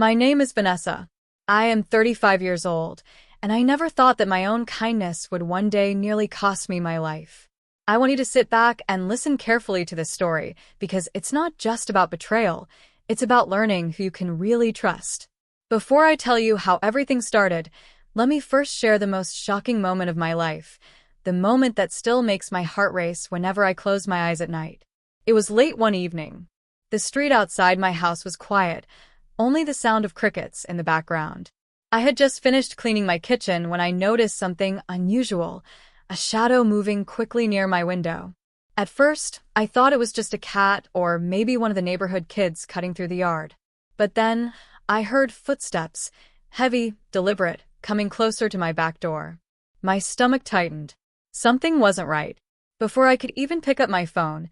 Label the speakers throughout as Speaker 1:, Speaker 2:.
Speaker 1: My name is Vanessa. I am 35 years old, and I never thought that my own kindness would one day nearly cost me my life. I want you to sit back and listen carefully to this story, because it's not just about betrayal, it's about learning who you can really trust. Before I tell you how everything started, let me first share the most shocking moment of my life, the moment that still makes my heart race whenever I close my eyes at night. It was late one evening. The street outside my house was quiet, only the sound of crickets in the background. I had just finished cleaning my kitchen when I noticed something unusual, a shadow moving quickly near my window. At first, I thought it was just a cat or maybe one of the neighborhood kids cutting through the yard. But then, I heard footsteps, heavy, deliberate, coming closer to my back door. My stomach tightened. Something wasn't right. Before I could even pick up my phone,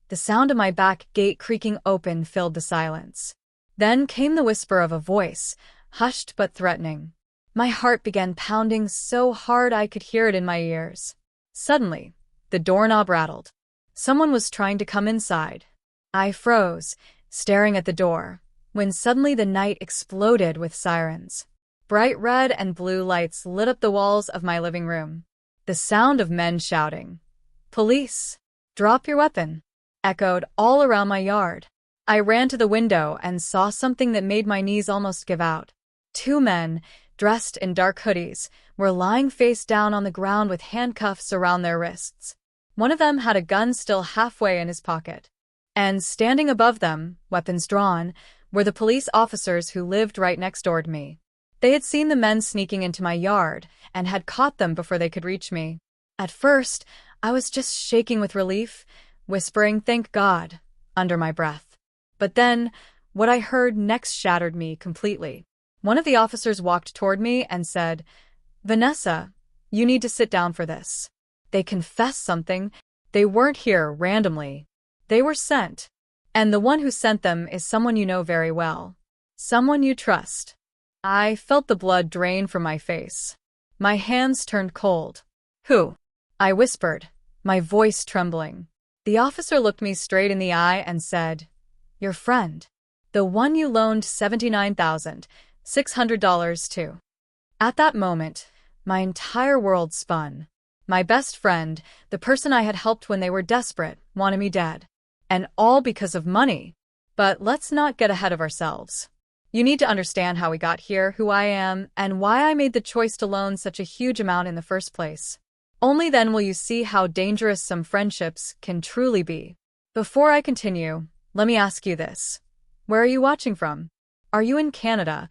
Speaker 1: the sound of my back gate creaking open filled the silence. Then came the whisper of a voice, hushed but threatening. My heart began pounding so hard I could hear it in my ears. Suddenly, the doorknob rattled. Someone was trying to come inside. I froze, staring at the door, when suddenly the night exploded with sirens. Bright red and blue lights lit up the walls of my living room. The sound of men shouting, "Police! Drop your weapon!" echoed all around my yard. I ran to the window and saw something that made my knees almost give out. Two men, dressed in dark hoodies, were lying face down on the ground with handcuffs around their wrists. One of them had a gun still halfway in his pocket. And standing above them, weapons drawn, were the police officers who lived right next door to me. They had seen the men sneaking into my yard and had caught them before they could reach me. At first, I was just shaking with relief, whispering, "Thank God," under my breath. But then, what I heard next shattered me completely. One of the officers walked toward me and said, "Vanessa, you need to sit down for this." They confessed something. They weren't here randomly. They were sent. And the one who sent them is someone you know very well. Someone you trust. I felt the blood drain from my face. My hands turned cold. "Who?" I whispered, my voice trembling. The officer looked me straight in the eye and said, "Your friend. The one you loaned $79,600 to." At that moment, my entire world spun. My best friend, the person I had helped when they were desperate, wanted me dead. And all because of money. But let's not get ahead of ourselves. You need to understand how we got here, who I am, and why I made the choice to loan such a huge amount in the first place. Only then will you see how dangerous some friendships can truly be. Before I continue, let me ask you this. Where are you watching from? Are you in Canada,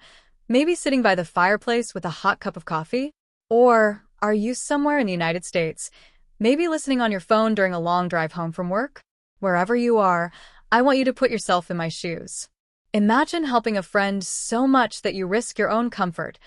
Speaker 1: maybe sitting by the fireplace with a hot cup of coffee? Or are you somewhere in the United States, maybe listening on your phone during a long drive home from work? Wherever you are, I want you to put yourself in my shoes. Imagine helping a friend so much that you risk your own comfort,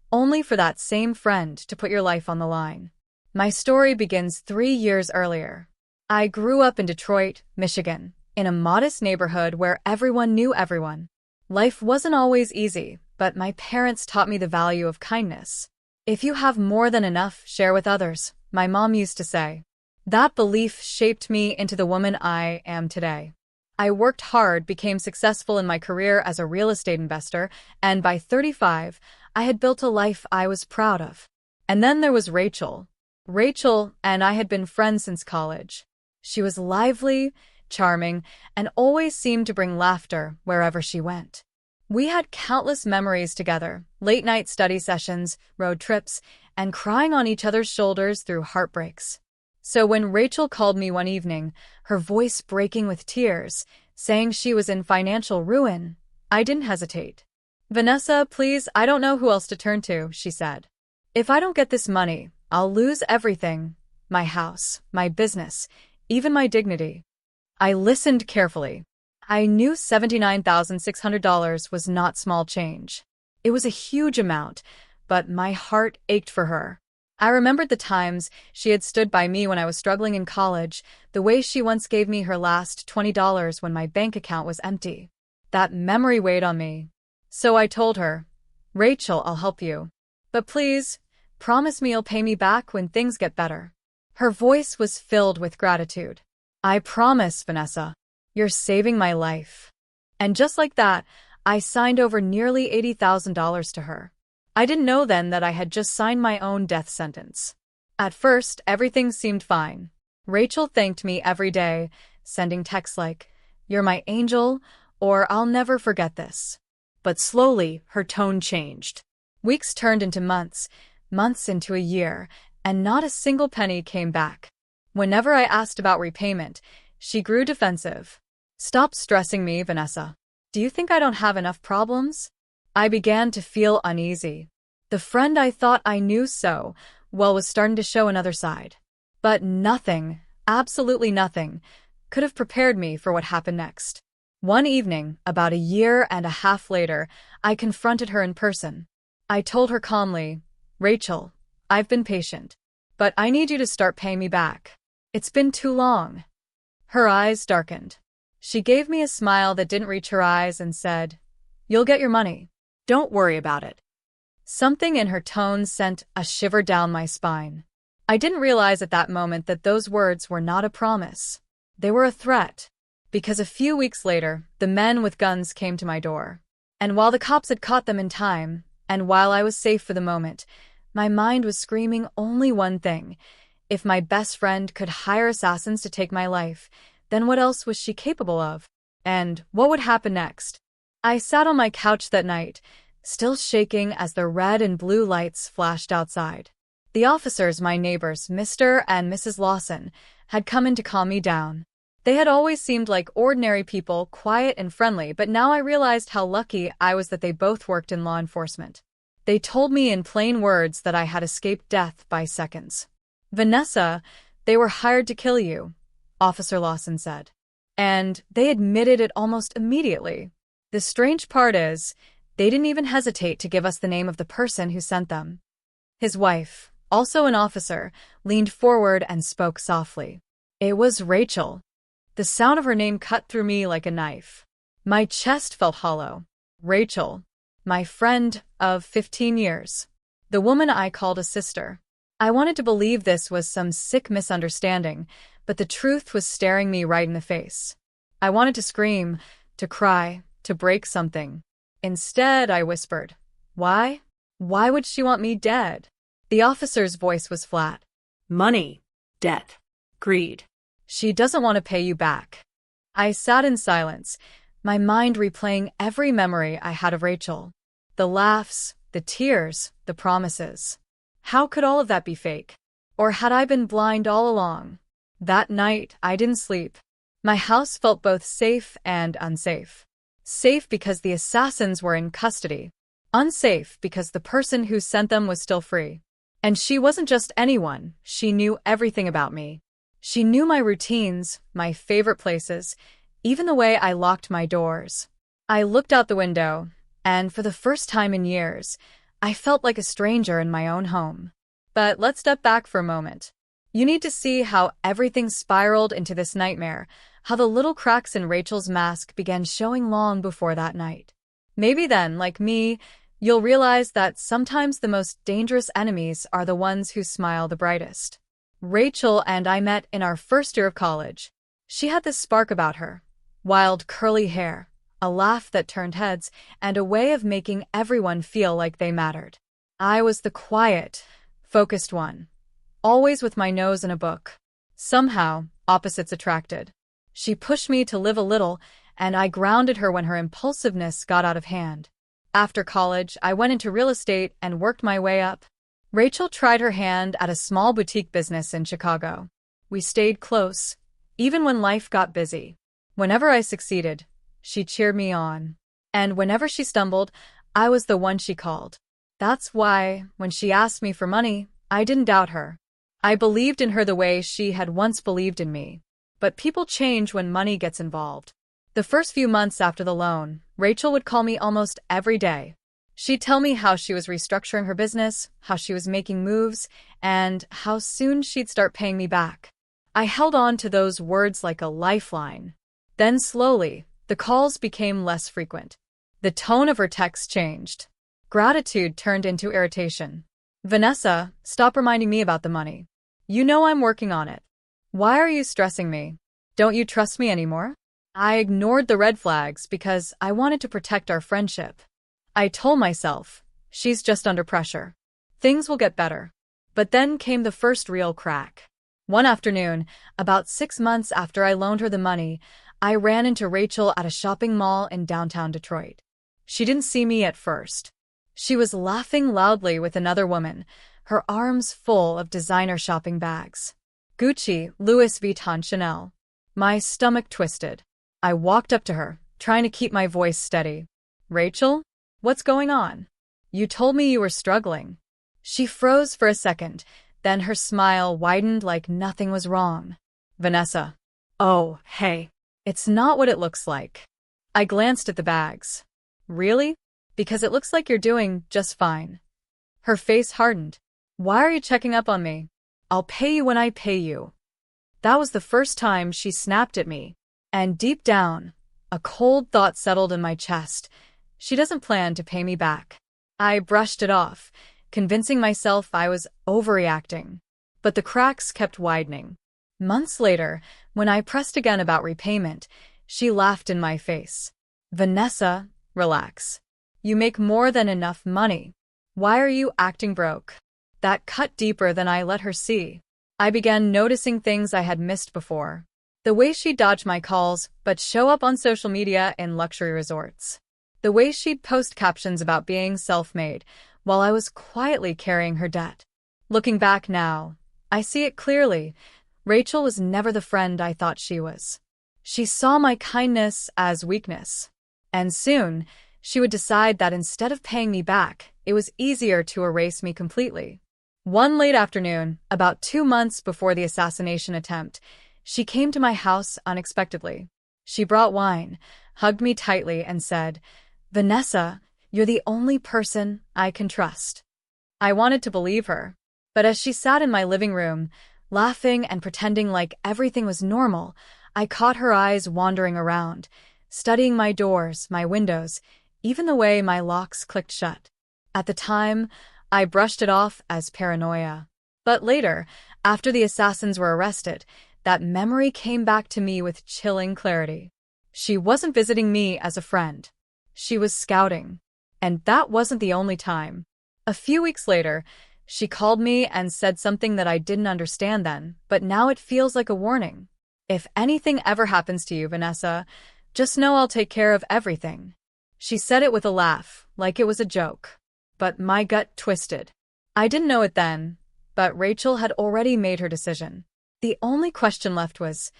Speaker 1: only for that same friend to put your life on the line. My story begins 3 years earlier. I grew up in Detroit, Michigan, in a modest neighborhood where everyone knew everyone. Life wasn't always easy, but my parents taught me the value of kindness. "If you have more than enough, share with others," my mom used to say. That belief shaped me into the woman I am today. I worked hard, became successful in my career as a real estate investor, and by 35, I had built a life I was proud of. And then there was Rachel. Rachel and I had been friends since college. She was lively, charming, and always seemed to bring laughter wherever she went. We had countless memories together, late-night study sessions, road trips, and crying on each other's shoulders through heartbreaks. So when Rachel called me one evening, her voice breaking with tears, saying she was in financial ruin, I didn't hesitate. "Vanessa, please, I don't know who else to turn to," she said. "If I don't get this money, I'll lose everything. My house, my business, even my dignity." I listened carefully. I knew $79,600 was not small change. It was a huge amount, but my heart ached for her. I remembered the times she had stood by me when I was struggling in college, the way she once gave me her last $20 when my bank account was empty. That memory weighed on me. So I told her, "Rachel, I'll help you. But please, promise me you'll pay me back when things get better." Her voice was filled with gratitude. "I promise, Vanessa. You're saving my life." And just like that, I signed over nearly $80,000 to her. I didn't know then that I had just signed my own death sentence. At first, everything seemed fine. Rachel thanked me every day, sending texts like, "You're my angel," or "I'll never forget this." But slowly, her tone changed. Weeks turned into months, months into a year, and not a single penny came back. Whenever I asked about repayment, she grew defensive. "Stop stressing me, Vanessa. Do you think I don't have enough problems?" I began to feel uneasy. The friend I thought I knew so well was starting to show another side. But nothing, absolutely nothing, could have prepared me for what happened next. One evening, about a year and a half later, I confronted her in person. I told her calmly, "Rachel, I've been patient, but I need you to start paying me back. It's been too long." Her eyes darkened. She gave me a smile that didn't reach her eyes and said, "You'll get your money. Don't worry about it." Something in her tone sent a shiver down my spine. I didn't realize at that moment that those words were not a promise. They were a threat. Because a few weeks later, the men with guns came to my door. And while the cops had caught them in time, and while I was safe for the moment, my mind was screaming only one thing. If my best friend could hire assassins to take my life, then what else was she capable of? And what would happen next? I sat on my couch that night, still shaking as the red and blue lights flashed outside. The officers, my neighbors, Mr. and Mrs. Lawson, had come in to calm me down. They had always seemed like ordinary people, quiet and friendly, but now I realized how lucky I was that they both worked in law enforcement. They told me in plain words that I had escaped death by seconds. "Vanessa, they were hired to kill you," Officer Lawson said. And they admitted it almost immediately. The strange part is, they didn't even hesitate to give us the name of the person who sent them. His wife, also an officer, leaned forward and spoke softly. It was Rachel. The sound of her name cut through me like a knife. My chest felt hollow. Rachel, my friend of 15 years. The woman I called a sister. I wanted to believe this was some sick misunderstanding, but the truth was staring me right in the face. I wanted to scream, to cry, to break something. Instead, I whispered, "Why? Why would she want me dead?" The officer's voice was flat.
Speaker 2: "Money, debt, greed.
Speaker 1: She doesn't want to pay you back." I sat in silence, my mind replaying every memory I had of Rachel. The laughs, the tears, the promises. How could all of that be fake? Or had I been blind all along? That night, I didn't sleep. My house felt both safe and unsafe. Safe because the assassins were in custody. Unsafe because the person who sent them was still free. And she wasn't just anyone, she knew everything about me. She knew my routines, my favorite places, even the way I locked my doors. I looked out the window, and for the first time in years, I felt like a stranger in my own home. But let's step back for a moment. You need to see how everything spiraled into this nightmare, how the little cracks in Rachel's mask began showing long before that night. Maybe then, like me, you'll realize that sometimes the most dangerous enemies are the ones who smile the brightest. Rachel and I met in our first year of college. She had this spark about her. Wild curly hair, a laugh that turned heads, and a way of making everyone feel like they mattered. I was the quiet, focused one, always with my nose in a book. Somehow, opposites attracted. She pushed me to live a little, and I grounded her when her impulsiveness got out of hand. After college, I went into real estate and worked my way up. Rachel tried her hand at a small boutique business in Chicago. We stayed close, even when life got busy. Whenever I succeeded, she cheered me on. And whenever she stumbled, I was the one she called. That's why, when she asked me for money, I didn't doubt her. I believed in her the way she had once believed in me. But people change when money gets involved. The first few months after the loan, Rachel would call me almost every day. She'd tell me how she was restructuring her business, how she was making moves, and how soon she'd start paying me back. I held on to those words like a lifeline. Then slowly, the calls became less frequent. The tone of her texts changed. Gratitude turned into irritation. "Vanessa, stop reminding me about the money. You know I'm working on it. Why are you stressing me? Don't you trust me anymore?" I ignored the red flags because I wanted to protect our friendship. I told myself, she's just under pressure. Things will get better. But then came the first real crack. One afternoon, about 6 months after I loaned her the money, I ran into Rachel at a shopping mall in downtown Detroit. She didn't see me at first. She was laughing loudly with another woman, her arms full of designer shopping bags. Gucci, Louis Vuitton, Chanel. My stomach twisted. I walked up to her, trying to keep my voice steady. Rachel? What's going on? You told me you were struggling. She froze for a second, then her smile widened like nothing was wrong. Vanessa.
Speaker 2: Oh, hey.
Speaker 1: It's not what it looks like. I glanced at the bags. Really? Because it looks like you're doing just fine. Her face hardened. Why are you checking up on me? I'll pay you when I pay you. That was the first time she snapped at me. And deep down, a cold thought settled in my chest. She doesn't plan to pay me back. I brushed it off, convincing myself I was overreacting. But the cracks kept widening. Months later, when I pressed again about repayment, she laughed in my face. Vanessa, relax. You make more than enough money. Why are you acting broke? That cut deeper than I let her see. I began noticing things I had missed before. The way she'd dodge my calls but show up on social media in luxury resorts. The way she'd post captions about being self-made while I was quietly carrying her debt. Looking back now, I see it clearly. Rachel was never the friend I thought she was. She saw my kindness as weakness. And soon, she would decide that instead of paying me back, it was easier to erase me completely. One late afternoon, about 2 months before the assassination attempt, she came to my house unexpectedly. She brought wine, hugged me tightly, and said, Vanessa, you're the only person I can trust. I wanted to believe her, but as she sat in my living room, laughing and pretending like everything was normal, I caught her eyes wandering around, studying my doors, my windows, even the way my locks clicked shut. At the time, I brushed it off as paranoia. But later, after the assassins were arrested, that memory came back to me with chilling clarity. She wasn't visiting me as a friend. She was scouting. And that wasn't the only time. A few weeks later, she called me and said something that I didn't understand then, but now it feels like a warning. If anything ever happens to you, Vanessa, just know I'll take care of everything. She said it with a laugh, like it was a joke. But my gut twisted. I didn't know it then, but Rachel had already made her decision. The only question left was,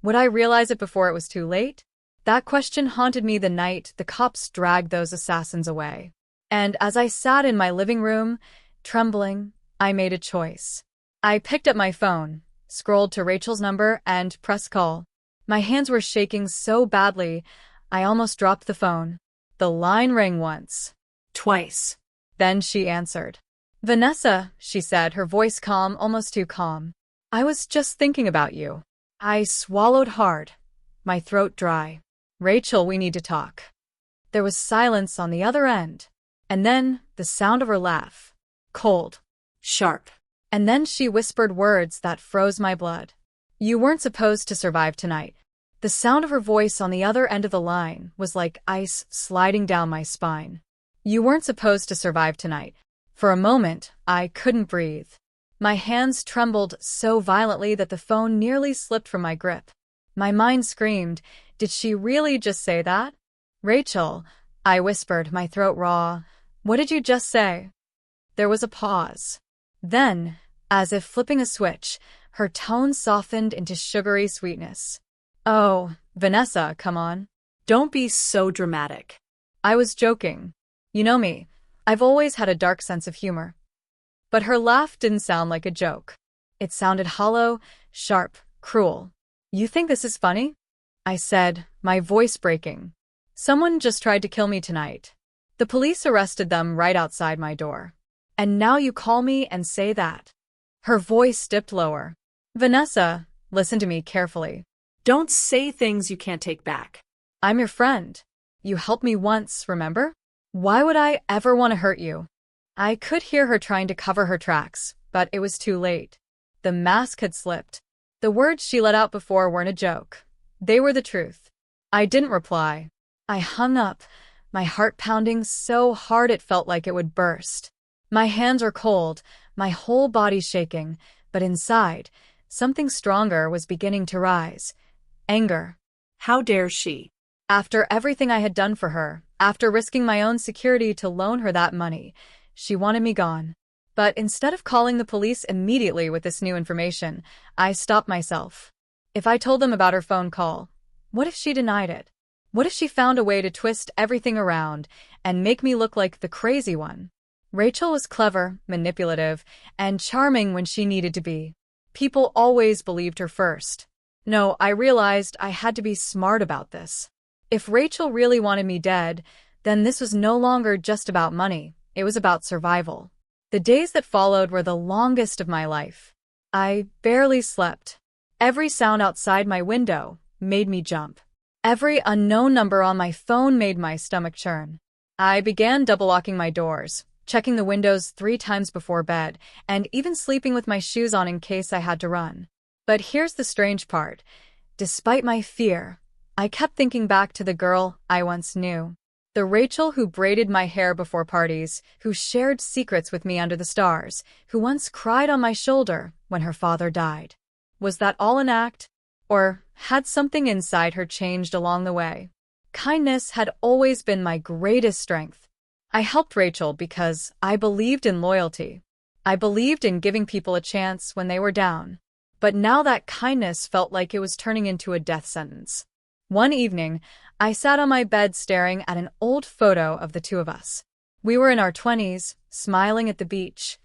Speaker 1: would I realize it before it was too late? That question haunted me the night the cops dragged those assassins away. And as I sat in my living room, trembling, I made a choice. I picked up my phone, scrolled to Rachel's number, and pressed call. My hands were shaking so badly, I almost dropped the phone. The line rang once.
Speaker 2: Twice.
Speaker 1: Then she answered. Vanessa, she said, her voice calm, almost too calm. I was just thinking about you. I swallowed hard, my throat dry. Rachel, we need to talk. There was silence on the other end. And then the sound of her laugh. Cold.
Speaker 2: Sharp.
Speaker 1: And then she whispered words that froze my blood. You weren't supposed to survive tonight. The sound of her voice on the other end of the line was like ice sliding down my spine. You weren't supposed to survive tonight. For a moment, I couldn't breathe. My hands trembled so violently that the phone nearly slipped from my grip. My mind screamed, did she really just say that? Rachel, I whispered, my throat raw. What did you just say? There was a pause. Then, as if flipping a switch, her tone softened into sugary sweetness. Oh, Vanessa, come on.
Speaker 2: Don't be so dramatic.
Speaker 1: I was joking. You know me. I've always had a dark sense of humor. But her laugh didn't sound like a joke. It sounded hollow, sharp, cruel. You think this is funny? I said, my voice breaking. Someone just tried to kill me tonight. The police arrested them right outside my door. And now you call me and say that. Her voice dipped lower. Vanessa, listen to me carefully.
Speaker 2: Don't say things you can't take back.
Speaker 1: I'm your friend. You helped me once, remember? Why would I ever want to hurt you? I could hear her trying to cover her tracks, but it was too late. The mask had slipped. The words she let out before weren't a joke. They were the truth. I didn't reply. I hung up, my heart pounding so hard it felt like it would burst. My hands were cold, my whole body shaking, but inside, something stronger was beginning to rise. Anger.
Speaker 2: How dare she?
Speaker 1: After everything I had done for her, after risking my own security to loan her that money, she wanted me gone. But instead of calling the police immediately with this new information, I stopped myself. If I told them about her phone call, what if she denied it? What if she found a way to twist everything around and make me look like the crazy one? Rachel was clever, manipulative, and charming when she needed to be. People always believed her first. No, I realized I had to be smart about this. If Rachel really wanted me dead, then this was no longer just about money, it was about survival. The days that followed were the longest of my life. I barely slept. Every sound outside my window made me jump. Every unknown number on my phone made my stomach churn. I began double-locking my doors, checking the windows 3 times before bed, and even sleeping with my shoes on in case I had to run. But here's the strange part. Despite my fear, I kept thinking back to the girl I once knew. The Rachel who braided my hair before parties, who shared secrets with me under the stars, who once cried on my shoulder when her father died. Was that all an act? Or had something inside her changed along the way? Kindness had always been my greatest strength. I helped Rachel because I believed in loyalty. I believed in giving people a chance when they were down. But now that kindness felt like it was turning into a death sentence. One evening, I sat on my bed staring at an old photo of the two of us. We were in our 20s, smiling at the beach,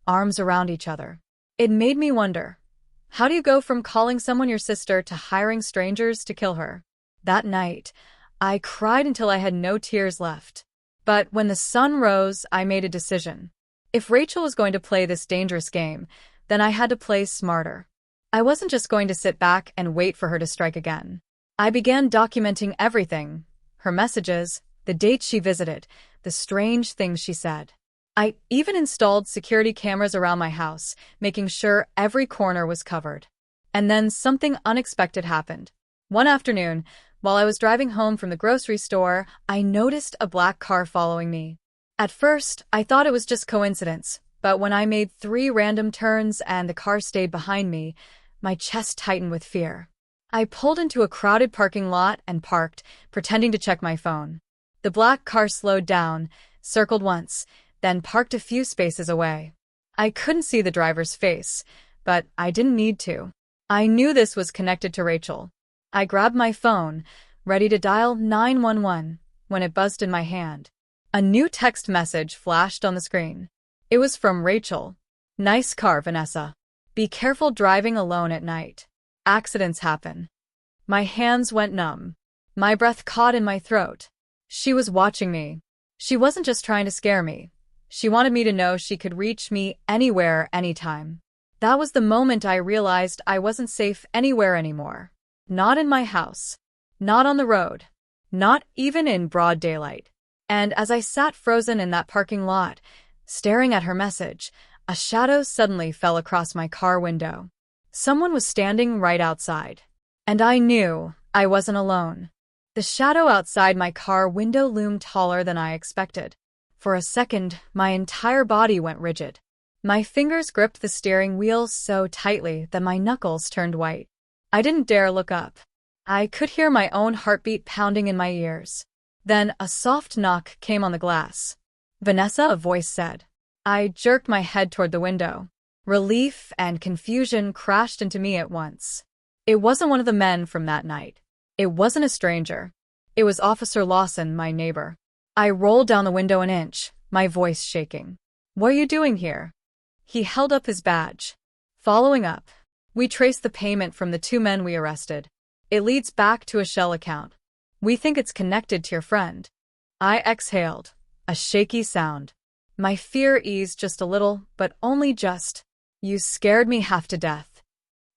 Speaker 1: arms around each other. It made me wonder, how do you go from calling someone your sister to hiring strangers to kill her? That night, I cried until I had no tears left. But when the sun rose, I made a decision. If Rachel was going to play this dangerous game, then I had to play smarter. I wasn't just going to sit back and wait for her to strike again. I began documenting everything, her messages, the dates she visited, the strange things she said. I even installed security cameras around my house, making sure every corner was covered. And then something unexpected happened. One afternoon, while I was driving home from the grocery store, I noticed a black car following me. At first, I thought it was just coincidence, but when I made 3 random turns and the car stayed behind me, my chest tightened with fear. I pulled into a crowded parking lot and parked, pretending to check my phone. The black car slowed down, circled once, then parked a few spaces away. I couldn't see the driver's face, but I didn't need to. I knew this was connected to Rachel. I grabbed my phone, ready to dial 911, when it buzzed in my hand. A new text message flashed on the screen. It was from Rachel. "Nice car, Vanessa. Be careful driving alone at night. Accidents happen." My hands went numb. My breath caught in my throat. She was watching me. She wasn't just trying to scare me. She wanted me to know she could reach me anywhere, anytime. That was the moment I realized I wasn't safe anywhere anymore. Not in my house. Not on the road. Not even in broad daylight. And as I sat frozen in that parking lot, staring at her message, a shadow suddenly fell across my car window. Someone was standing right outside. And I knew I wasn't alone. The shadow outside my car window loomed taller than I expected. For a second, my entire body went rigid. My fingers gripped the steering wheel so tightly that my knuckles turned white. I didn't dare look up. I could hear my own heartbeat pounding in my ears. Then a soft knock came on the glass. "Vanessa," a voice said. I jerked my head toward the window. Relief and confusion crashed into me at once. It wasn't one of the men from that night. It wasn't a stranger. It was Officer Lawson, my neighbor. I rolled down the window an inch, my voice shaking. "What are you doing here?" He held up his badge. "Following up. We traced the payment from the 2 men we arrested. It leads back to a Shell account. We think it's connected to your friend." I exhaled, a shaky sound. My fear eased just a little, but only just. "You scared me half to death."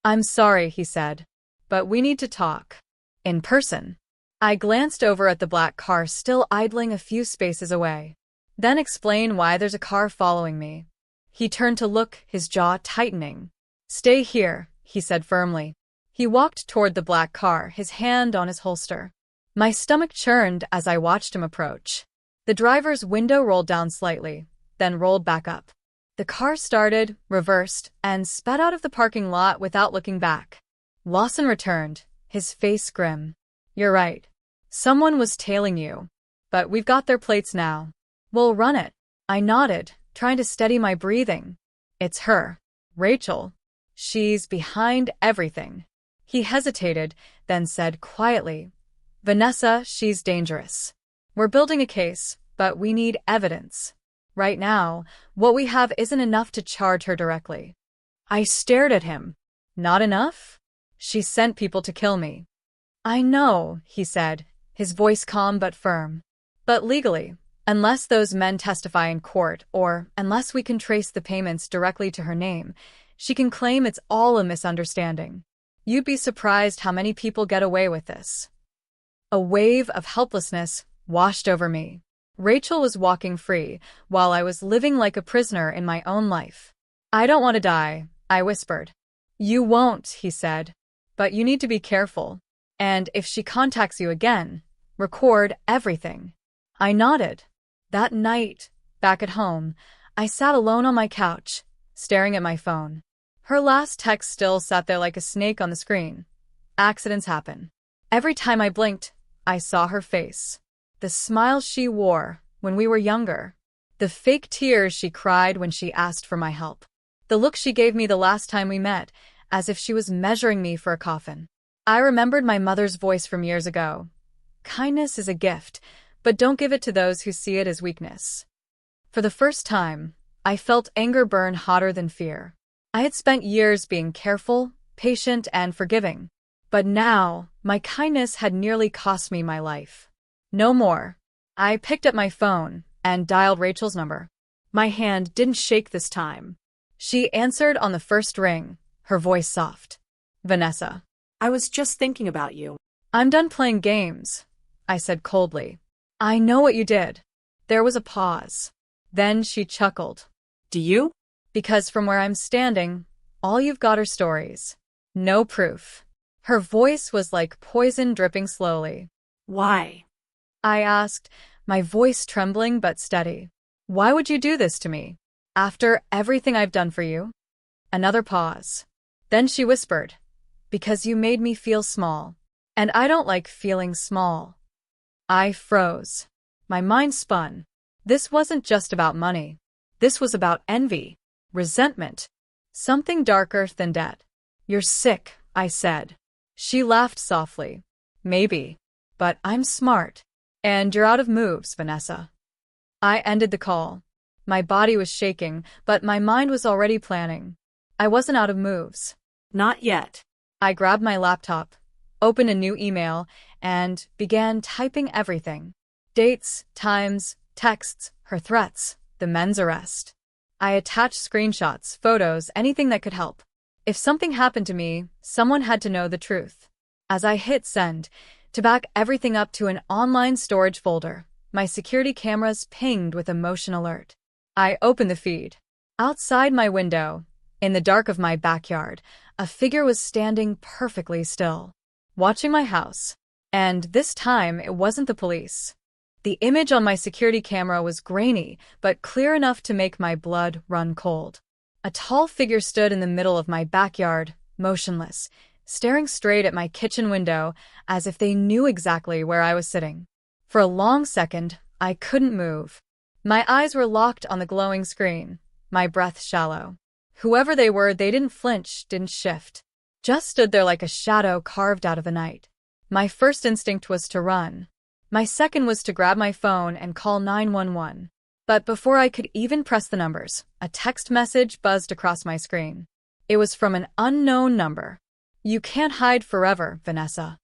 Speaker 1: "I'm sorry," he said, "but we need to talk. In person." I glanced over at the black car still idling a few spaces away. "Then explain why there's a car following me." He turned to look, his jaw tightening. "Stay here," he said firmly. He walked toward the black car, his hand on his holster. My stomach churned as I watched him approach. The driver's window rolled down slightly, then rolled back up. The car started, reversed, and sped out of the parking lot without looking back. Lawson returned, his face grim. "You're right. Someone was tailing you. But we've got their plates now. We'll run it." I nodded, trying to steady my breathing. "It's her. Rachel. She's behind everything." He hesitated, then said quietly, "Vanessa, she's dangerous. We're building a case, but we need evidence. Right now, what we have isn't enough to charge her directly." I stared at him. "Not enough? She sent people to kill me." "I know," he said, his voice calm but firm. "But legally, unless those men testify in court, or unless we can trace the payments directly to her name, she can claim it's all a misunderstanding. You'd be surprised how many people get away with this." A wave of helplessness washed over me. Rachel was walking free, while I was living like a prisoner in my own life. "I don't want to die," I whispered. "You won't," he said. "But you need to be careful. And if she contacts you again, record everything." I nodded. That night, back at home, I sat alone on my couch, staring at my phone. Her last text still sat there like a snake on the screen. Accidents happen. Every time I blinked, I saw her face. The smile she wore when we were younger. The fake tears she cried when she asked for my help. The look she gave me the last time we met, as if she was measuring me for a coffin. I remembered my mother's voice from years ago. "Kindness is a gift, but don't give it to those who see it as weakness." For the first time, I felt anger burn hotter than fear. I had spent years being careful, patient, and forgiving. But now, my kindness had nearly cost me my life. No more. I picked up my phone and dialed Rachel's number. My hand didn't shake this time. She answered on the first ring, her voice soft. "Vanessa."
Speaker 2: I was just thinking about you.
Speaker 1: "I'm done playing games," I said coldly. "I know what you did." There was a pause. Then she chuckled.
Speaker 2: "Do you?"
Speaker 1: "Because from where I'm standing, all you've got are stories. No proof." Her voice was like poison dripping slowly.
Speaker 2: "Why?"
Speaker 1: I asked, my voice trembling but steady. "Why would you do this to me? After everything I've done for you?" Another pause. Then she whispered, "Because you made me feel small. And I don't like feeling small." I froze. My mind spun. This wasn't just about money. This was about envy, resentment, something darker than debt. "You're sick," I said. She laughed softly. "Maybe. But I'm smart. And you're out of moves, Vanessa." I ended the call. My body was shaking, but my mind was already planning. I wasn't out of moves.
Speaker 2: "Not yet."
Speaker 1: I grabbed my laptop, opened a new email, and began typing everything. Dates, times, texts, her threats, the men's arrest. I attached screenshots, photos, anything that could help. If something happened to me, someone had to know the truth. As I hit send, to back everything up to an online storage folder, my security cameras pinged with a motion alert. I opened the feed. Outside my window, in the dark of my backyard, a figure was standing perfectly still, watching my house. And this time, it wasn't the police. The image on my security camera was grainy, but clear enough to make my blood run cold. A tall figure stood in the middle of my backyard, motionless, staring straight at my kitchen window as if they knew exactly where I was sitting. For a long second, I couldn't move. My eyes were locked on the glowing screen, my breath shallow. Whoever they were, they didn't flinch, didn't shift. Just stood there like a shadow carved out of the night. My first instinct was to run. My second was to grab my phone and call 911. But before I could even press the numbers, a text message buzzed across my screen. It was from an unknown number. "You can't hide forever, Vanessa."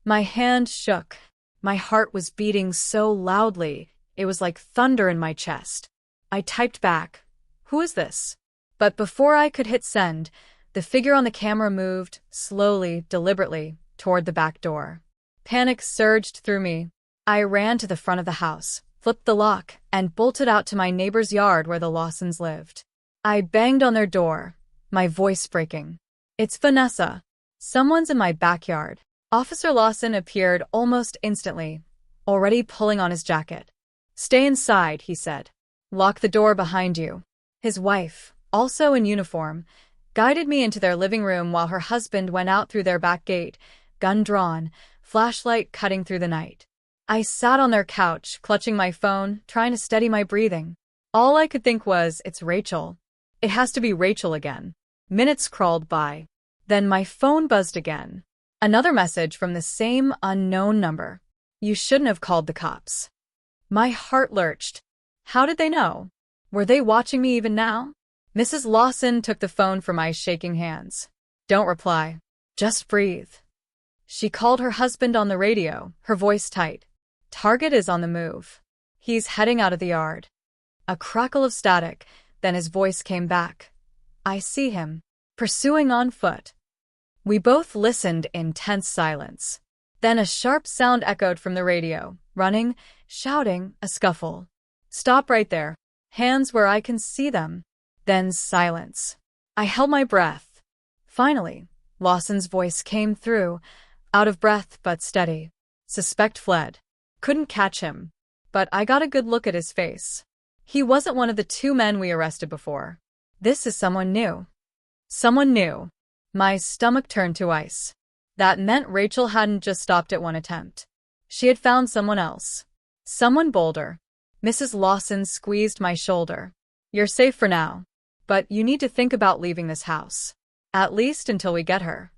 Speaker 1: My hand shook. My heart was beating so loudly, it was like thunder in my chest. I typed back, "Who is this?" But before I could hit send, the figure on the camera moved, slowly, deliberately, toward the back door. Panic surged through me. I ran to the front of the house, flipped the lock, and bolted out to my neighbor's yard where the Lawsons lived. I banged on their door, my voice breaking. "It's Vanessa. Someone's in my backyard." Officer Lawson appeared almost instantly, already pulling on his jacket. "Stay inside," he said. "Lock the door behind you." His wife, also in uniform, guided me into their living room while her husband went out through their back gate, gun drawn, flashlight cutting through the night. I sat on their couch, clutching my phone, trying to steady my breathing. All I could think was, it's Rachel. It has to be Rachel again. Minutes crawled by. Then my phone buzzed again. Another message from the same unknown number. "You shouldn't have called the cops." My heart lurched. How did they know? Were they watching me even now? Mrs. Lawson took the phone from my shaking hands. "Don't reply. Just breathe." She called her husband on the radio, her voice tight. "Target is on the move. He's heading out of the yard." A crackle of static, then his voice came back. "I see him. Pursuing on foot." We both listened in tense silence. Then a sharp sound echoed from the radio. Running, shouting, a scuffle. "Stop right there. Hands where I can see them." Then silence. I held my breath. Finally, Lawson's voice came through, out of breath but steady. "Suspect fled. Couldn't catch him. But I got a good look at his face. He wasn't one of the two men we arrested before. This is someone new." Someone new. My stomach turned to ice. That meant Rachel hadn't just stopped at one attempt. She had found someone else. Someone bolder. Mrs. Lawson squeezed my shoulder. "You're safe for now. But you need to think about leaving this house. At least until we get her."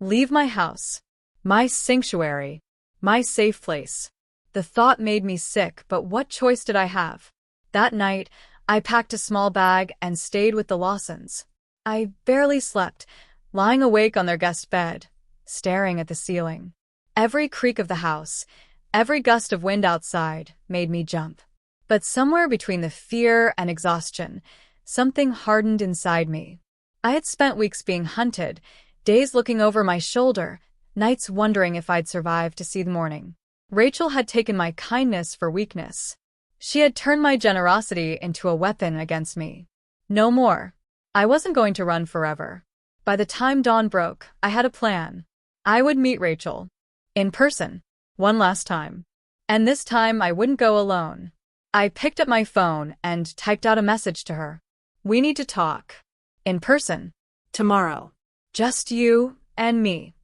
Speaker 1: Leave my house. My sanctuary. My safe place. The thought made me sick, but what choice did I have? That night, I packed a small bag and stayed with the Lawsons. I barely slept, lying awake on their guest bed, staring at the ceiling. Every creak of the house, every gust of wind outside, made me jump. But somewhere between the fear and exhaustion, something hardened inside me. I had spent weeks being hunted, days looking over my shoulder, nights wondering if I'd survive to see the morning. Rachel had taken my kindness for weakness. She had turned my generosity into a weapon against me. No more. I wasn't going to run forever. By the time dawn broke, I had a plan. I would meet Rachel. In person. One last time. And this time I wouldn't go alone. I picked up my phone and typed out a message to her. "We need to talk. In person.
Speaker 2: Tomorrow."
Speaker 1: Just you and me."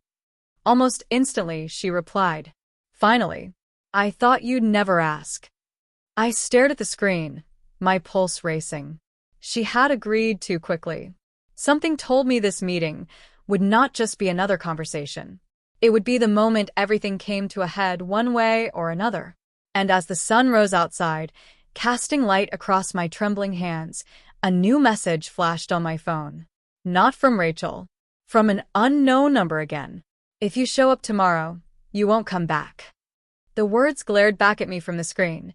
Speaker 1: Almost instantly, she replied. "Finally. I thought you'd never ask." I stared at the screen, my pulse racing. She had agreed too quickly. Something told me this meeting would not just be another conversation. It would be the moment everything came to a head one way or another. And as the sun rose outside, casting light across my trembling hands, a new message flashed on my phone. Not from Rachel. From an unknown number again. "If you show up tomorrow, you won't come back." The words glared back at me from the screen.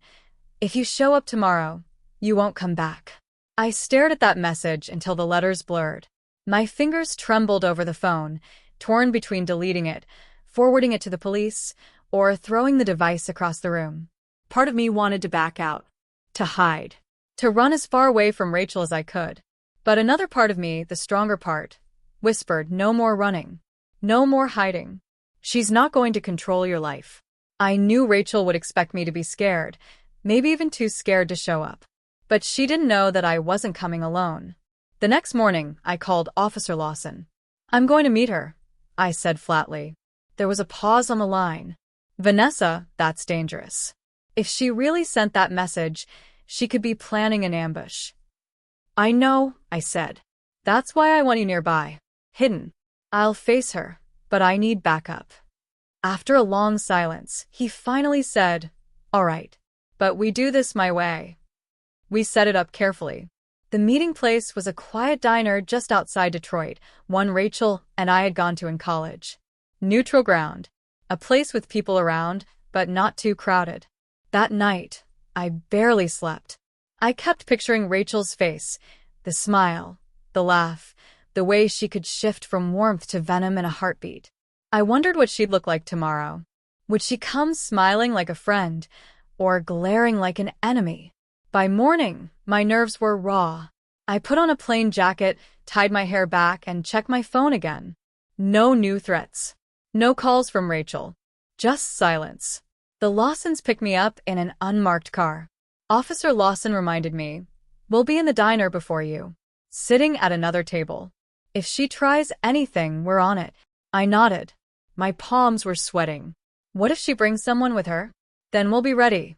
Speaker 1: "If you show up tomorrow, you won't come back." I stared at that message until the letters blurred. My fingers trembled over the phone, torn between deleting it, forwarding it to the police, or throwing the device across the room.
Speaker 2: Part of me wanted to back out.
Speaker 1: To hide. To run as far away from Rachel as I could. But another part of me, the stronger part, whispered, "No more running. No more hiding. She's not going to control your life." I knew Rachel would expect me to be scared, maybe even too scared to show up. But she didn't know that I wasn't coming alone. The next morning, I called Officer Lawson. "I'm going to meet her," I said flatly. There was a pause on the line. "Vanessa, that's dangerous. If she really sent that message, she could be planning an ambush." "I know," I said. "That's why I want you nearby. Hidden. I'll face her, but I need backup." After a long silence, he finally said, "All right, but we do this my way." We set it up carefully. The meeting place was a quiet diner just outside Detroit, one Rachel and I had gone to in college. Neutral ground. A place with people around, but not too crowded. That night, I barely slept. I kept picturing Rachel's face, the smile, the laugh, the way she could shift from warmth to venom in a heartbeat. I wondered what she'd look like tomorrow. Would she come smiling like a friend, or glaring like an enemy? By morning, my nerves were raw. I put on a plain jacket, tied my hair back, and checked my phone again. No new threats. No calls from Rachel. Just silence. The Lawsons picked me up in an unmarked car. Officer Lawson reminded me, "We'll be in the diner before you." Sitting at another table. "If she tries anything, we're on it." I nodded. My palms were sweating. What if she brings someone with her? Then we'll be ready.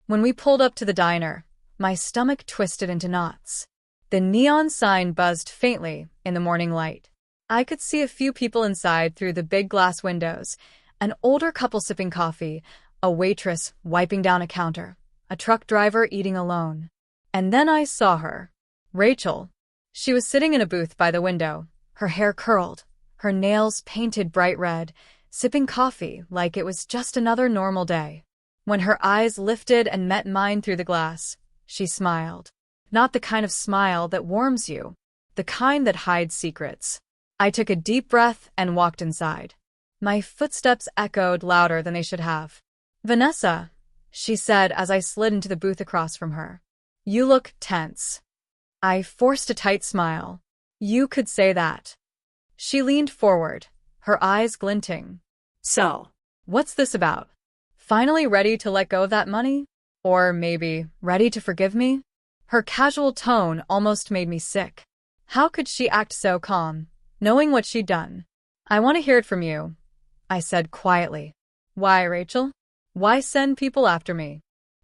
Speaker 1: When we pulled up to the diner, my stomach twisted into knots. The neon sign buzzed faintly in the morning light. I could see a few people inside through the big glass windows, an older couple sipping coffee, a waitress wiping down a counter, a truck driver eating alone. And then I saw her. Rachel. She was sitting in a booth by the window, her hair curled, her nails painted bright red, sipping coffee like it was just another normal day. When her eyes lifted and met mine through the glass, she smiled. Not the kind of smile that warms you, the kind that hides secrets. I took a deep breath and walked inside. My footsteps echoed louder than they should have. "Vanessa," she said as I slid into the booth across from her. "You look tense." I forced a tight smile. "You could say that." She leaned forward, her eyes glinting.
Speaker 2: So,
Speaker 1: "What's this about? Finally ready to let go of that money? Or maybe ready to forgive me?" Her casual tone almost made me sick. How could she act so calm, knowing what she'd done? "I want to hear it from you," I said quietly. "Why, Rachel? Why send people after me?"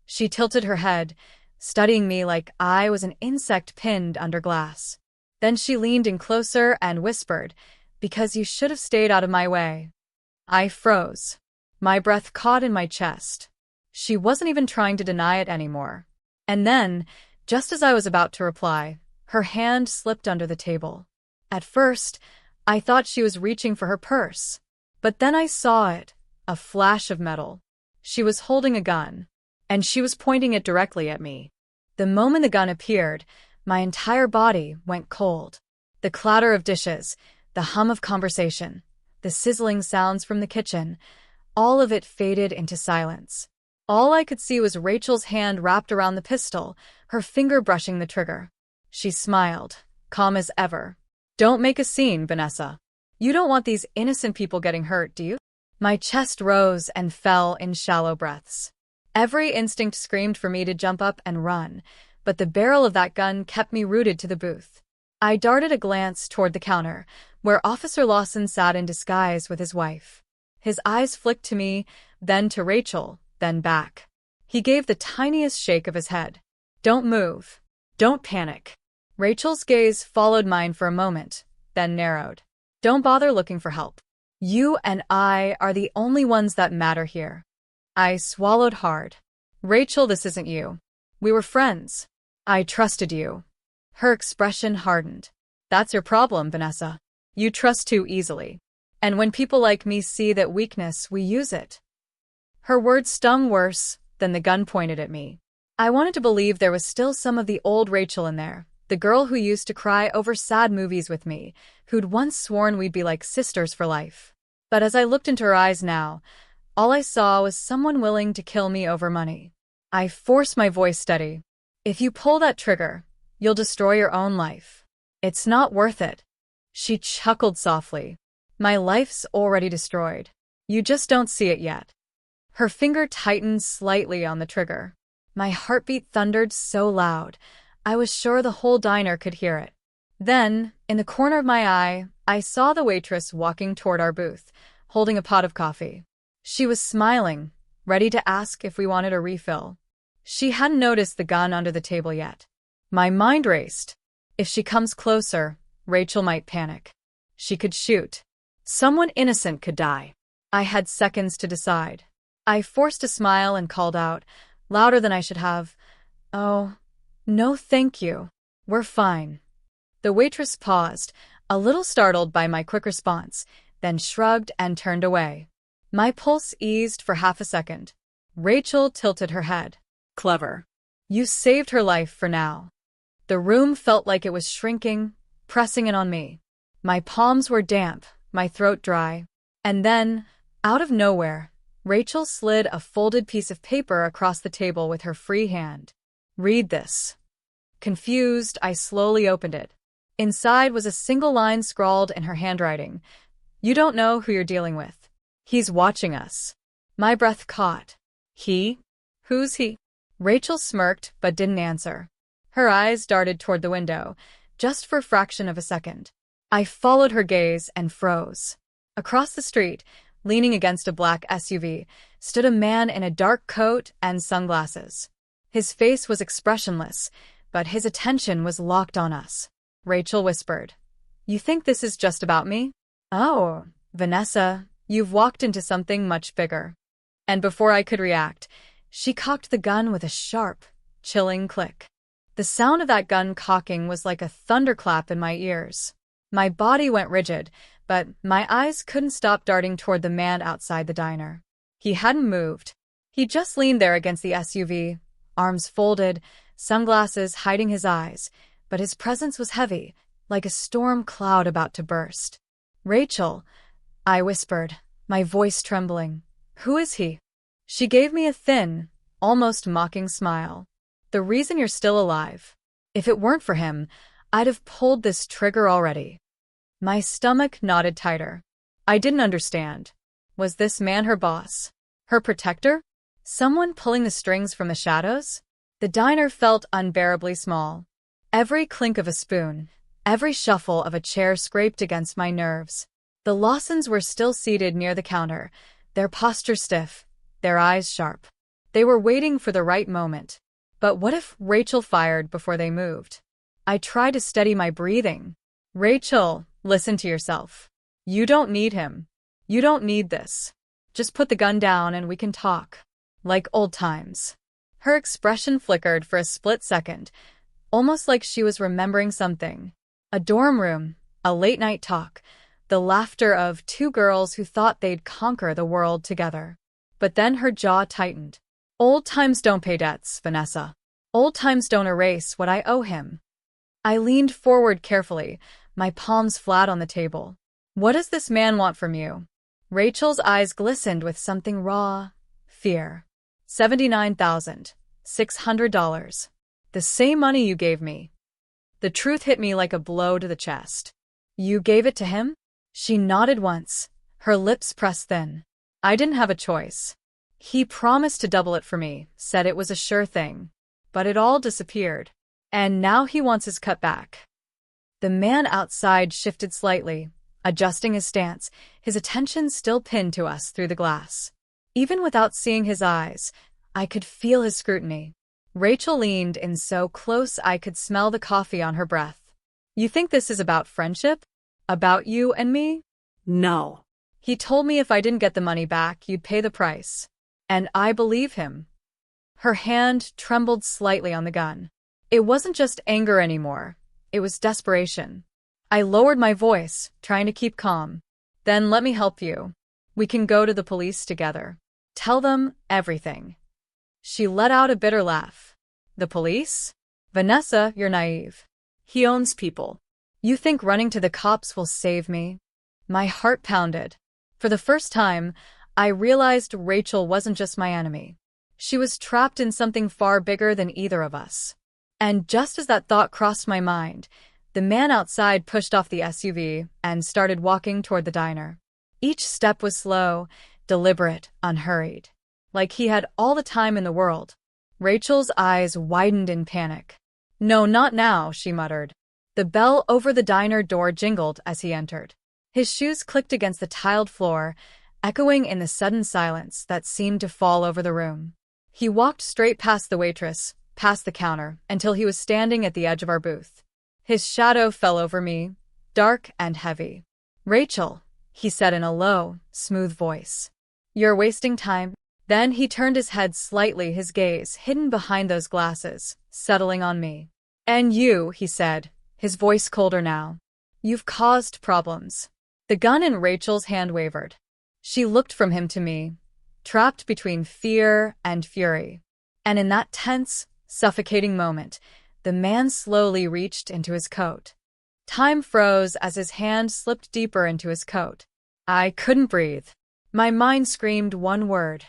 Speaker 1: She tilted her head, studying me like I was an insect pinned under glass. Then she leaned in closer and whispered, "Because you should have stayed out of my way." I froze. My breath caught in my chest. She wasn't even trying to deny it anymore. And then, just as I was about to reply, her hand slipped under the table. At first, I thought she was reaching for her purse. But then I saw it, a flash of metal. She was holding a gun, and she was pointing it directly at me. The moment the gun appeared, my entire body went cold. The clatter of dishes, the hum of conversation, the sizzling sounds from the kitchen, all of it faded into silence. All I could see was Rachel's hand wrapped around the pistol, her finger brushing the trigger. She smiled, calm as ever. "Don't make a scene, Vanessa. You don't want these innocent people getting hurt, do you?" My chest rose and fell in shallow breaths. Every instinct screamed for me to jump up and run, but the barrel of that gun kept me rooted to the booth. I darted a glance toward the counter, where Officer Lawson sat in disguise with his wife. His eyes flicked to me, then to Rachel, then back. He gave the tiniest shake of his head. "Don't move. Don't panic." Rachel's gaze followed mine for a moment, then narrowed. "Don't bother looking for help. You and I are the only ones that matter here." I swallowed hard. "Rachel, this isn't you. We were friends. I trusted you." Her expression hardened. "That's your problem, Vanessa. You trust too easily. And when people like me see that weakness, we use it." Her words stung worse than the gun pointed at me. I wanted to believe there was still some of the old Rachel in there, the girl who used to cry over sad movies with me, who'd once sworn we'd be like sisters for life. But as I looked into her eyes now, all I saw was someone willing to kill me over money. I forced my voice steady. "If you pull that trigger, you'll destroy your own life. It's not worth it." She chuckled softly. "My life's already destroyed. You just don't see it yet." Her finger tightened slightly on the trigger. My heartbeat thundered so loud, I was sure the whole diner could hear it. Then, in the corner of my eye, I saw the waitress walking toward our booth, holding a pot of coffee. She was smiling, ready to ask if we wanted a refill. She hadn't noticed the gun under the table yet. My mind raced. If she comes closer, Rachel might panic. She could shoot. Someone innocent could die. I had seconds to decide. I forced a smile and called out, louder than I should have, "Oh, no thank you. We're fine." The waitress paused, a little startled by my quick response, then shrugged and turned away. My pulse eased for half a second. Rachel tilted her head.
Speaker 2: clever.
Speaker 1: "You saved her life for now." The room felt like it was shrinking, pressing in on me. My palms were damp, my throat dry. And then, out of nowhere, Rachel slid a folded piece of paper across the table with her free hand. "Read this." Confused, I slowly opened it. Inside was a single line scrawled in her handwriting. "You don't know who you're dealing with. He's watching us. My breath caught. He? Who's he? Rachel smirked but didn't answer. Her eyes darted toward the window, just for a fraction of a second. I followed her gaze and froze. Across the street, leaning against a black SUV, stood a man in a dark coat and sunglasses. His face was expressionless, but his attention was locked on us. Rachel whispered, "You think this is just about me? Oh, Vanessa, you've walked into something much bigger." And before I could react, she cocked the gun with a sharp, chilling click. The sound of that gun cocking was like a thunderclap in my ears. My body went rigid, but my eyes couldn't stop darting toward the man outside the diner. He hadn't moved. He just leaned there against the SUV, arms folded, sunglasses hiding his eyes, but his presence was heavy, like a storm cloud about to burst. "Rachel," I whispered, my voice trembling. "Who is he?" She gave me a thin, almost mocking smile. "The reason you're still alive. If it weren't for him, I'd have pulled this trigger already." My stomach knotted tighter. I didn't understand. Was this man her boss? Her protector? Someone pulling the strings from the shadows? The diner felt unbearably small. Every clink of a spoon, every shuffle of a chair scraped against my nerves. The Lawsons were still seated near the counter, their posture stiff, their eyes sharp. They were waiting for the right moment. But what if Rachel fired before they moved? I tried to steady my breathing. "Rachel, listen to yourself. You don't need him. You don't need this. Just put the gun down and we can talk. Like old times." Her expression flickered for a split second, almost like she was remembering something. A dorm room, a late-night talk, the laughter of two girls who thought they'd conquer the world together. But then her jaw tightened. "Old times don't pay debts, Vanessa. Old times don't erase what I owe him." I leaned forward carefully, my palms flat on the table. "What does this man want from you?" Rachel's eyes glistened with something raw, fear. $79,600. The same money you gave me." The truth hit me like a blow to the chest. "You gave it to him?" She nodded once, her lips pressed thin. "I didn't have a choice. He promised to double it for me, said it was a sure thing. But it all disappeared. And now he wants his cut back." The man outside shifted slightly, adjusting his stance, his attention still pinned to us through the glass. Even without seeing his eyes, I could feel his scrutiny. Rachel leaned in so close I could smell the coffee on her breath. "You think this is about friendship? About you and me?"
Speaker 2: No.
Speaker 1: "He told me if I didn't get the money back, you'd pay the price. And I believe him." Her hand trembled slightly on the gun. It wasn't just anger anymore. It was desperation. I lowered my voice, trying to keep calm. "Then let me help you. We can go to the police together. Tell them everything." She let out a bitter laugh. "The police? Vanessa, you're naive. He owns people. You think running to the cops will save me?" My heart pounded. For the first time, I realized Rachel wasn't just my enemy. She was trapped in something far bigger than either of us. And just as that thought crossed my mind, the man outside pushed off the SUV and started walking toward the diner. Each step was slow, deliberate, unhurried. Like he had all the time in the world. Rachel's eyes widened in panic. "No, not now," she muttered. The bell over the diner door jingled as he entered. His shoes clicked against the tiled floor, echoing in the sudden silence that seemed to fall over the room. He walked straight past the waitress, past the counter, until he was standing at the edge of our booth. His shadow fell over me, dark and heavy. "Rachel," he said in a low, smooth voice. "You're wasting time." Then he turned his head slightly, his gaze hidden behind those glasses, settling on me. "And you," he said, his voice colder now. "You've caused problems." The gun in Rachel's hand wavered. She looked from him to me, trapped between fear and fury. And in that tense, suffocating moment, the man slowly reached into his coat. Time froze as his hand slipped deeper into his coat. I couldn't breathe. My mind screamed one word: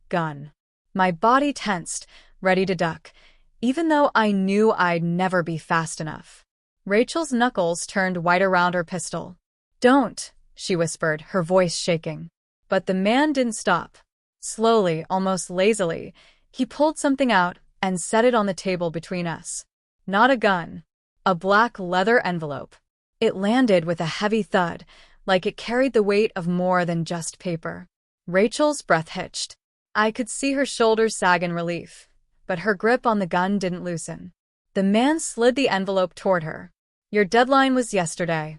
Speaker 1: gun. My body tensed, ready to duck, even though I knew I'd never be fast enough. Rachel's knuckles turned white around her pistol. "Don't," she whispered, her voice shaking. But the man didn't stop. Slowly, almost lazily, he pulled something out and set it on the table between us. Not a gun. A black leather envelope. It landed with a heavy thud, like it carried the weight of more than just paper. Rachel's breath hitched. I could see her shoulders sag in relief, but her grip on the gun didn't loosen. The man slid the envelope toward her. Your deadline was yesterday.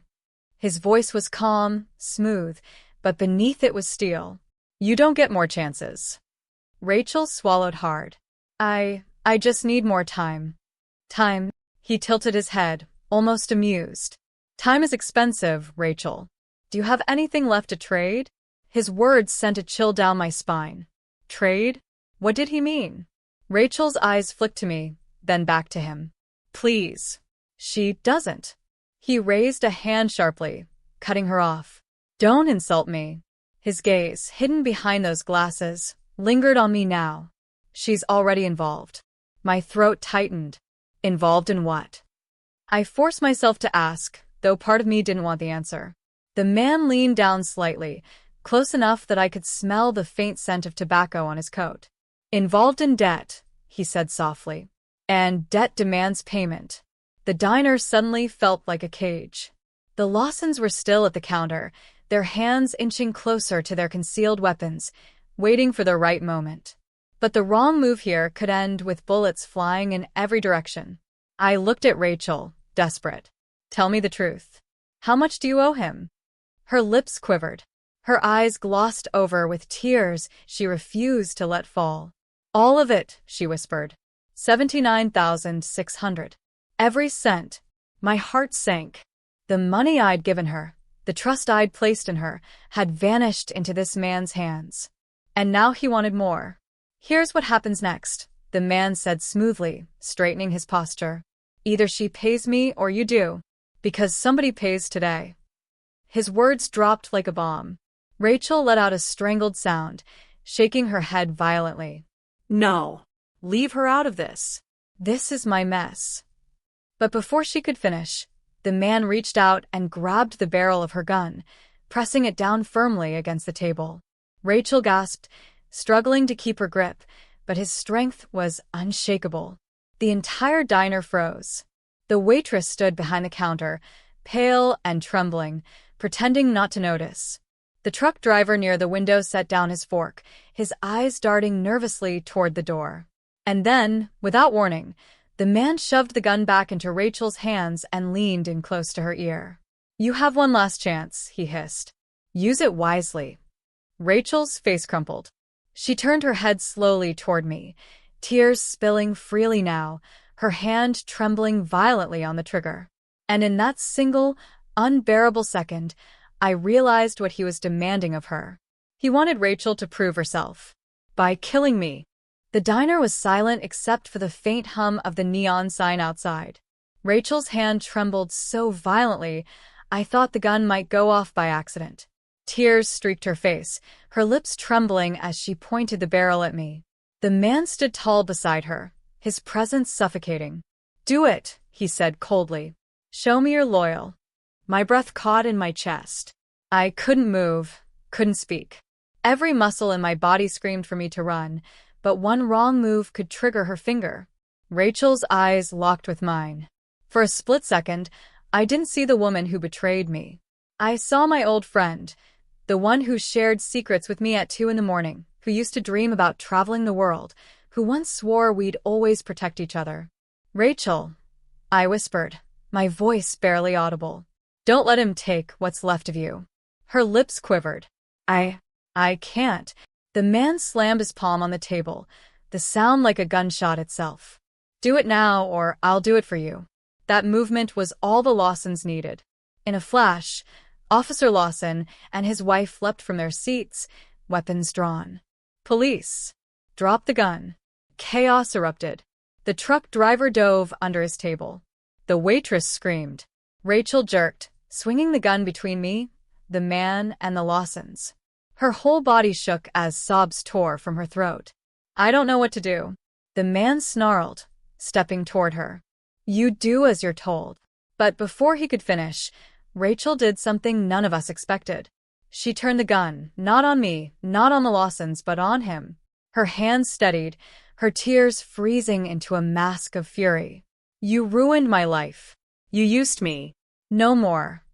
Speaker 1: His voice was calm, smooth, but beneath it was steel. You don't get more chances. Rachel swallowed hard. I just need more time. Time? He tilted his head, almost amused. Time is expensive, Rachel. Do you have anything left to trade? His words sent a chill down my spine. Trade? What did he mean? Rachel's eyes flicked to me, then back to him. Please. She doesn't. He raised a hand sharply, cutting her off. Don't insult me. His gaze, hidden behind those glasses, lingered on me now. She's already involved. My throat tightened. Involved in what? I forced myself to ask, though part of me didn't want the answer. The man leaned down slightly, close enough that I could smell the faint scent of tobacco on his coat. Involved in debt, he said softly. And debt demands payment. The diner suddenly felt like a cage. The Lawsons were still at the counter, their hands inching closer to their concealed weapons, waiting for the right moment. But the wrong move here could end with bullets flying in every direction. I looked at Rachel, desperate. Tell me the truth. How much do you owe him? Her lips quivered. Her eyes glossed over with tears she refused to let fall. All of it, she whispered. 79,600. Every cent. My heart sank. The money I'd given her, the trust I'd placed in her, had vanished into this man's hands. And now he wanted more. Here's what happens next, the man said smoothly, straightening his posture. Either she pays me or you do. Because somebody pays today. His words dropped like a bomb. Rachel let out a strangled sound, shaking her head violently.
Speaker 2: No. Leave her out of this.
Speaker 1: This is my mess. But before she could finish, the man reached out and grabbed the barrel of her gun, pressing it down firmly against the table. Rachel gasped, struggling to keep her grip, but his strength was unshakable. The entire diner froze. The waitress stood behind the counter, pale and trembling, pretending not to notice. The truck driver near the window set down his fork, his eyes darting nervously toward the door. And then, without warning, the man shoved the gun back into Rachel's hands and leaned in close to her ear. You have one last chance, he hissed. Use it wisely. Rachel's face crumpled. She turned her head slowly toward me, tears spilling freely now, her hand trembling violently on the trigger. And in that single, unbearable second, I realized what he was demanding of her. He wanted Rachel to prove herself. By killing me. The diner was silent except for the faint hum of the neon sign outside. Rachel's hand trembled so violently, I thought the gun might go off by accident. Tears streaked her face, her lips trembling as she pointed the barrel at me. The man stood tall beside her, his presence suffocating. Do it, he said coldly. Show me you're loyal. My breath caught in my chest. I couldn't move, couldn't speak. Every muscle in my body screamed for me to run, but one wrong move could trigger her finger. Rachel's eyes locked with mine. For a split second, I didn't see the woman who betrayed me. I saw my old friend, the one who shared secrets with me at 2 a.m, who used to dream about traveling the world, who once swore we'd always protect each other. Rachel, I whispered, my voice barely audible. Don't let him take what's left of you. Her lips quivered. I can't. The man slammed his palm on the table, the sound like a gunshot itself. Do it now or I'll do it for you. That movement was all the Lawsons needed. In a flash, Officer Lawson and his wife leapt from their seats, weapons drawn. Police. Drop the gun. Chaos erupted. The truck driver dove under his table. The waitress screamed. Rachel jerked, swinging the gun between me, the man, and the Lawsons. Her whole body shook as sobs tore from her throat. I don't know what to do. The man snarled, stepping toward her. You do as you're told. But before he could finish, Rachel did something none of us expected. She turned the gun, not on me, not on the Lawsons, but on him. Her hands steadied, her tears freezing into a mask of fury. You ruined my life.
Speaker 2: You used me.
Speaker 1: No more.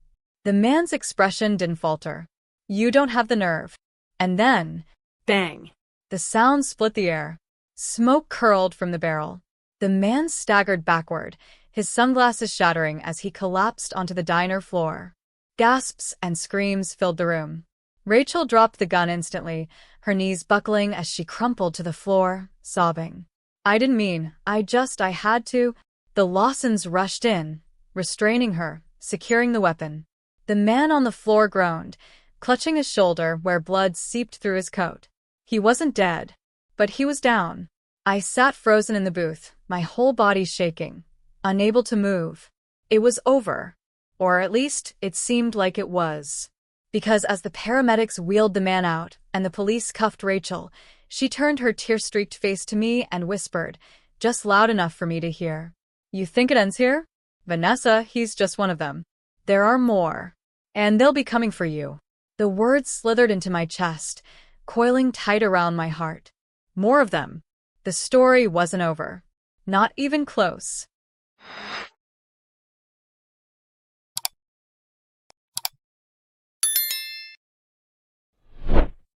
Speaker 1: The man's expression didn't falter. You don't have the nerve. And then,
Speaker 2: Bang.
Speaker 1: the sound split the air. Smoke curled from the barrel. The man staggered backward, his sunglasses shattering as he collapsed onto the diner floor. Gasps and screams filled the room. Rachel dropped the gun instantly, her knees buckling as she crumpled to the floor, sobbing. I didn't mean, I had to. The Lawsons rushed in, restraining her, securing the weapon. The man on the floor groaned, clutching his shoulder where blood seeped through his coat. He wasn't dead, but he was down. I sat frozen in the booth, my whole body shaking, unable to move. It was over. Or at least, it seemed like it was. Because as the paramedics wheeled the man out and the police cuffed Rachel, she turned her tear-streaked face to me and whispered, just loud enough for me to hear. You think it ends here? Vanessa, he's just one of them. There are more. And they'll be coming for you. The words slithered into my chest, coiling tight around my heart. More of them. The story wasn't over. Not even close.